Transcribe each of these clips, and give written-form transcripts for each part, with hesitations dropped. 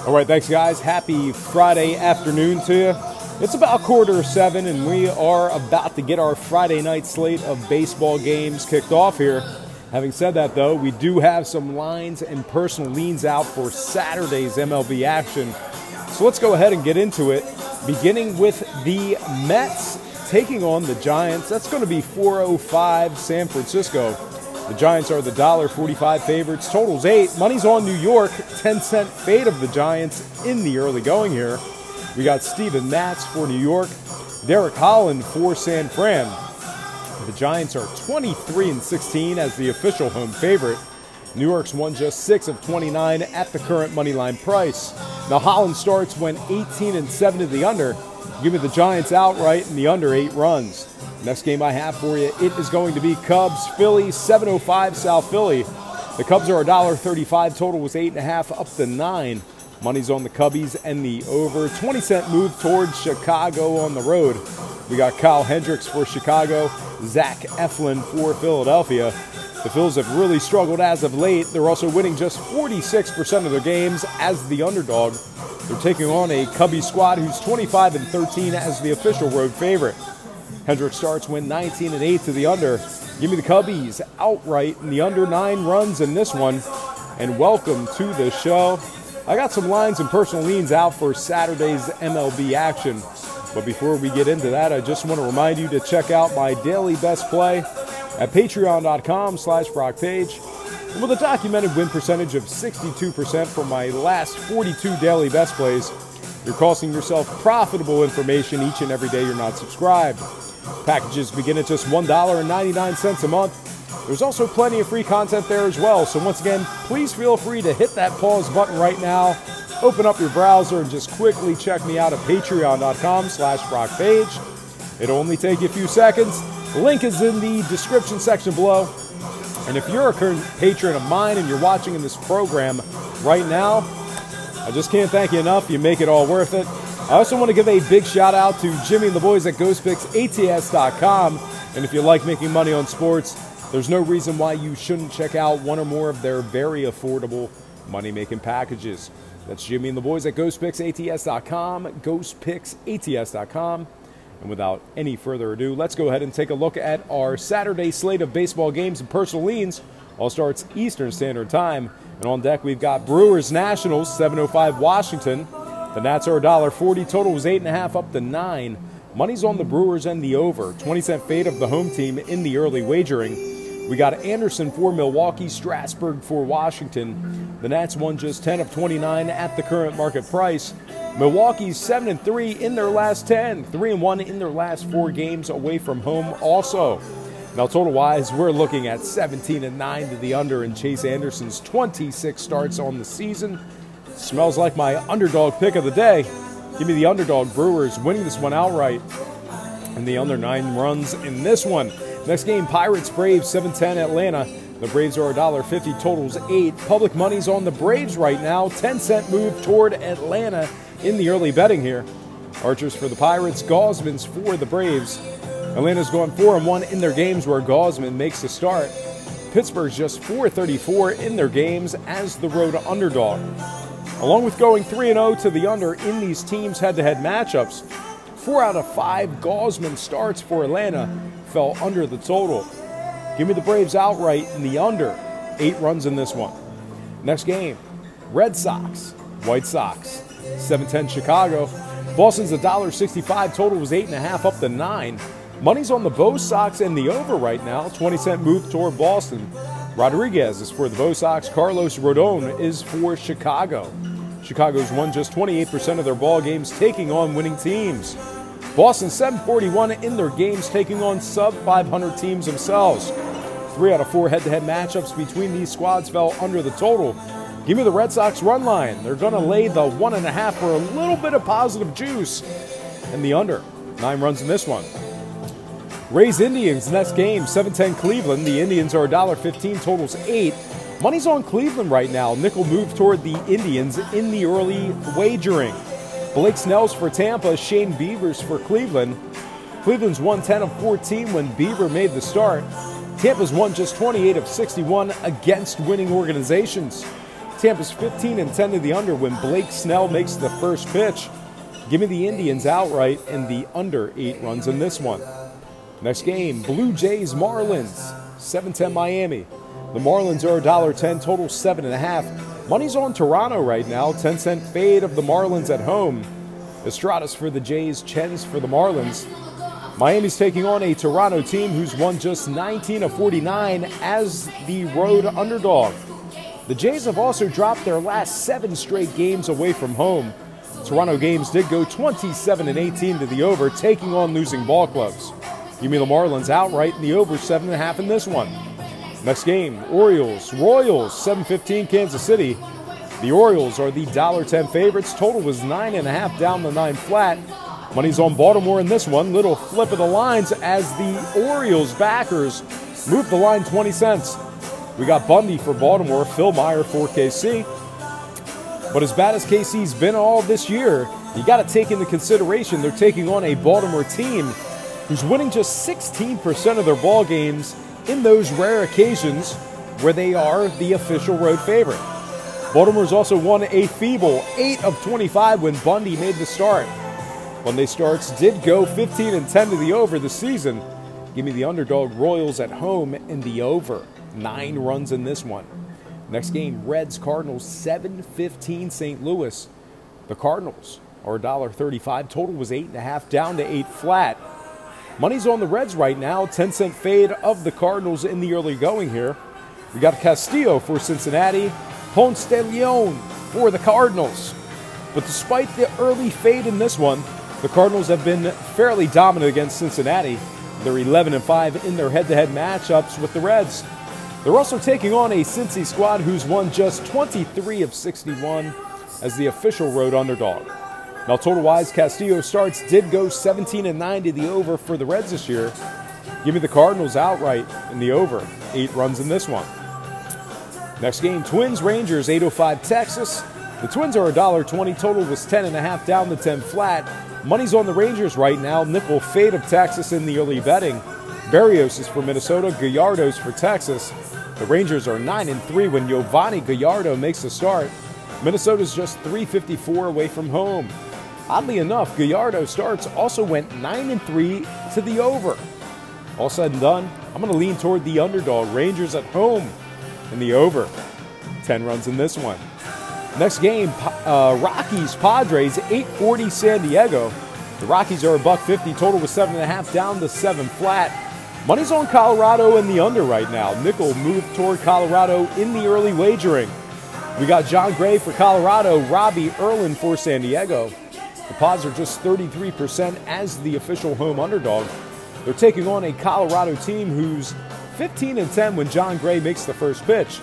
All right, thanks, guys. Happy Friday afternoon to you. It's about 7:15, and we are about to get our Friday night slate of baseball games kicked off here. Having said that, though, we do have some lines and personal leans out for Saturday's MLB action. So let's go ahead and get into it, beginning with the Mets taking on the Giants. That's going to be 4:05 San Francisco. The Giants are the $1.45 favorites. Total's 8. Money's on New York. 10-cent fade of the Giants in the early going here. We got Steven Matz for New York. Derek Holland for San Fran. The Giants are 23-16 as the official home favorite. New York's won just 6 of 29 at the current moneyline price. Now Holland starts when 18-7 to the under. Give me the Giants outright and the under 8 runs. Next game I have for you, it is going to be Cubs-Phillies, 7:05 South Philly. The Cubs are $1.35. Total was 8.5 up to 9. Money's on the Cubbies and the over. 20-cent move towards Chicago on the road. We got Kyle Hendricks for Chicago, Zach Eflin for Philadelphia. The Phils have really struggled as of late. They're also winning just 46% of their games as the underdog. They're taking on a Cubby squad who's 25-13 as the official road favorite. Hendricks starts when 19-8 to the under. Give me the Cubbies outright and the under 9 runs in this one. And welcome to the show. I got some lines and personal leans out for Saturday's MLB action. But before we get into that, I just want to remind you to check out my daily best play at patreon.com/BrockPage. And with a documented win percentage of 62% for my last 42 daily best plays, you're costing yourself profitable information each and every day you're not subscribed. Packages begin at just $1.99 a month. There's also plenty of free content there as well. So once again, please feel free to hit that pause button right now. Open up your browser and just quickly check me out at patreon.com/BrockPage. It'll only take you a few seconds. The link is in the description section below. And if you're a current patron of mine and you're watching in this program right now, I just can't thank you enough. You make it all worth it. I also want to give a big shout out to Jimmy and the boys at GhostPicksATS.com. And if you like making money on sports, there's no reason why you shouldn't check out one or more of their very affordable money-making packages. That's Jimmy and the boys at GhostPicksATS.com, GhostPicksATS.com. And without any further ado, let's go ahead and take a look at our Saturday slate of baseball games and personal leans. All starts Eastern Standard Time. And on deck, we've got Brewers-Nationals, 7:05 Washington. The Nats are $1.40. Total was 8.5 up to 9. Money's on the Brewers and the over. 20-cent fade of the home team in the early wagering. We got Anderson for Milwaukee, Strasburg for Washington. The Nats won just 10 of 29 at the current market price. Milwaukee's 7-3 in their last 10. 3-1 in their last 4 games away from home also. Now, total-wise, we're looking at 17-9 to the under in Chase Anderson's 26 starts on the season. Smells like my underdog pick of the day. Give me the underdog Brewers winning this one outright. And the under 9 runs in this one. Next game, Pirates-Braves, 7:10 Atlanta. The Braves are $1.50, totals 8. Public money's on the Braves right now. 10-cent move toward Atlanta in the early betting here. Archers for the Pirates, Gausman's for the Braves. Atlanta's gone 4-1 in their games where Gausman makes the start. Pittsburgh's just 4.34 in their games as the road underdog. Along with going 3-0 to the under in these teams' head-to-head matchups, 4 out of 5 Gausman starts for Atlanta fell under the total. Give me the Braves outright in the under. 8 runs in this one. Next game, Red Sox, White Sox, 7:10 Chicago. Boston's $1.65. Total was 8.5 up to 9. Money's on the Bo Sox and the over right now. 20-cent move toward Boston. Rodriguez is for the Bo Sox. Carlos Rodon is for Chicago. Chicago's won just 28% of their ball games taking on winning teams. Boston 741 in their games taking on sub-500 teams themselves. 3 out of 4 head-to-head matchups between these squads fell under the total. Give me the Red Sox run line. They're going to lay the 1.5 for a little bit of positive juice. And the under. 9 runs in this one. Rays Indians next game, 7:10 Cleveland. The Indians are $1.15, totals 8. Money's on Cleveland right now. Nickel move toward the Indians in the early wagering. Blake Snell's for Tampa, Shane Bieber's for Cleveland. Cleveland's won 10 of 14 when Bieber made the start. Tampa's won just 28 of 61 against winning organizations. Tampa's 15-10 to the under when Blake Snell makes the first pitch. Give me the Indians outright and the under 8 runs in this one. Next game, Blue Jays Marlins, 7-10 Miami. The Marlins are $1.10, total 7.5. Money's on Toronto right now, 10-cent fade of the Marlins at home. Estradas for the Jays, Chens for the Marlins. Miami's taking on a Toronto team who's won just 19 of 49 as the road underdog. The Jays have also dropped their last 7 straight games away from home. Toronto games did go 27-18 to the over, taking on losing ball clubs. Give me the Marlins outright in the over 7.5 in this one. Next game, Orioles, Royals, 7:15 Kansas City. The Orioles are the $1.10 favorites. Total was 9.5 down the 9 flat. Money's on Baltimore in this one. Little flip of the lines as the Orioles backers move the line 20 cents. We got Bundy for Baltimore, Phil Meyer for KC. But as bad as KC's been all this year, you got to take into consideration they're taking on a Baltimore team who's winning just 16% of their ball games in those rare occasions where they are the official road favorite. Baltimore's also won a feeble 8 of 25 when Bundy made the start. Monday starts did go 15-10 to the over this season. Give me the underdog Royals at home in the over. 9 runs in this one. Next game, Reds Cardinals, 7:15 St. Louis. The Cardinals are $1.35. Total was 8.5 down to 8 flat. Money's on the Reds right now. 10-cent fade of the Cardinals in the early going here. We got Castillo for Cincinnati. Ponce de Leon for the Cardinals. But despite the early fade in this one, the Cardinals have been fairly dominant against Cincinnati. They're 11-5 in their head-to-head matchups with the Reds. They're also taking on a Cincy squad who's won just 23 of 61 as the official road underdog. Now, total-wise, Castillo starts did go 17-9 to the over for the Reds this year. Give me the Cardinals outright in the over. 8 runs in this one. Next game, Twins-Rangers, 8:05 Texas. The Twins are $1.20. Total was 10.5 down to 10 flat. Money's on the Rangers right now. Nickel fade of Texas in the early betting. Berrios is for Minnesota. Gallardo's for Texas. The Rangers are 9-3 when Yovani Gallardo makes the start. Minnesota's just 354 away from home. Oddly enough, Gallardo starts also went 9-3 to the over. All said and done, I'm going to lean toward the underdog. Rangers at home in the over. 10 runs in this one. Next game, Rockies-Padres, 8:40 San Diego. The Rockies are $1.50. Total was 7.5 down to 7 flat. Money's on Colorado in the under right now. Nickel moved toward Colorado in the early wagering. We got John Gray for Colorado, Robbie Erlin for San Diego. The Pods are just 33% as the official home underdog. They're taking on a Colorado team who's 15-10 when John Gray makes the first pitch.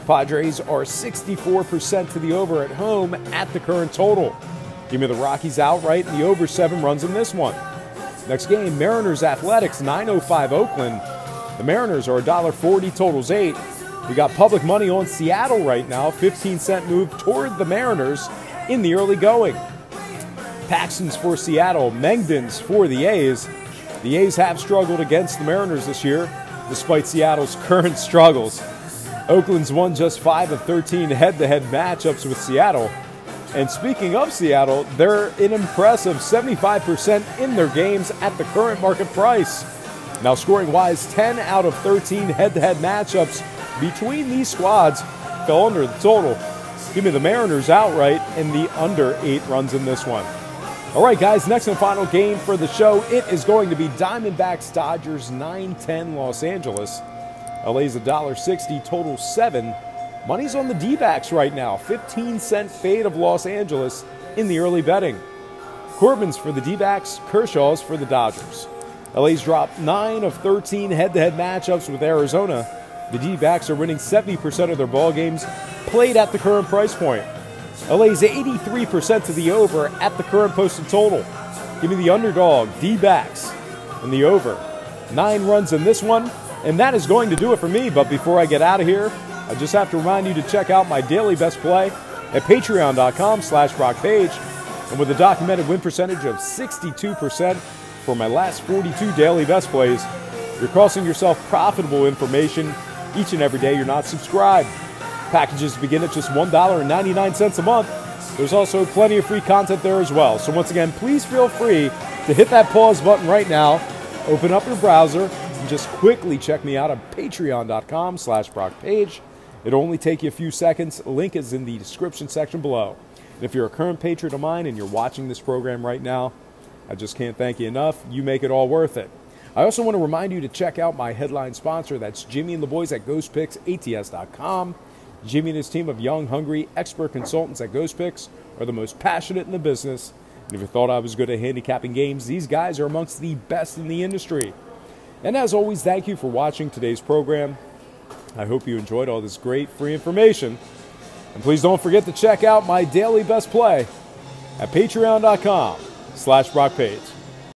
Padres are 64% to the over at home at the current total. Give me the Rockies outright and the over 7 runs in this one. Next game, Mariners Athletics, 9:05 Oakland. The Mariners are $1.40, totals 8. We got public money on Seattle right now, 15-cent move toward the Mariners in the early going. Paxton's for Seattle, Mengden's for the A's. The A's have struggled against the Mariners this year, despite Seattle's current struggles. Oakland's won just 5 of 13 head-to-head matchups with Seattle. And speaking of Seattle, they're an impressive 75% in their games at the current market price. Now, scoring-wise, 10 out of 13 head-to-head matchups between these squads fell under the total. Give me the Mariners outright and the under 8 runs in this one. All right, guys, next and final game for the show. It is going to be Diamondbacks-Dodgers, 9:10 Los Angeles. LA's $1.60, total 7. Money's on the D-backs right now. 15-cent fade of Los Angeles in the early betting. Corbin's for the D-backs, Kershaw's for the Dodgers. LA's dropped 9 of 13 head-to-head matchups with Arizona. The D-backs are winning 70% of their ball games played at the current price point. LA's 83% to the over at the current posted total. Give me the underdog, D-backs, and the over. 9 runs in this one, and that is going to do it for me. But before I get out of here, I just have to remind you to check out my daily best play at patreon.com/BrockPage. And with a documented win percentage of 62% for my last 42 daily best plays, you're costing yourself profitable information each and every day you're not subscribed. Packages begin at just $1.99 a month. There's also plenty of free content there as well. So once again, please feel free to hit that pause button right now, open up your browser, and just quickly check me out at patreon.com/BrockPage. It'll only take you a few seconds. Link is in the description section below. And if you're a current patron of mine and you're watching this program right now, I just can't thank you enough. You make it all worth it. I also want to remind you to check out my headline sponsor. That's Jimmy and the boys at GhostPicksATS.com. Jimmy and his team of young, hungry, expert consultants at Ghost Picks are the most passionate in the business. And if you thought I was good at handicapping games, these guys are amongst the best in the industry. And as always, thank you for watching today's program. I hope you enjoyed all this great free information. And please don't forget to check out my daily best play at patreon.com/BrockPage.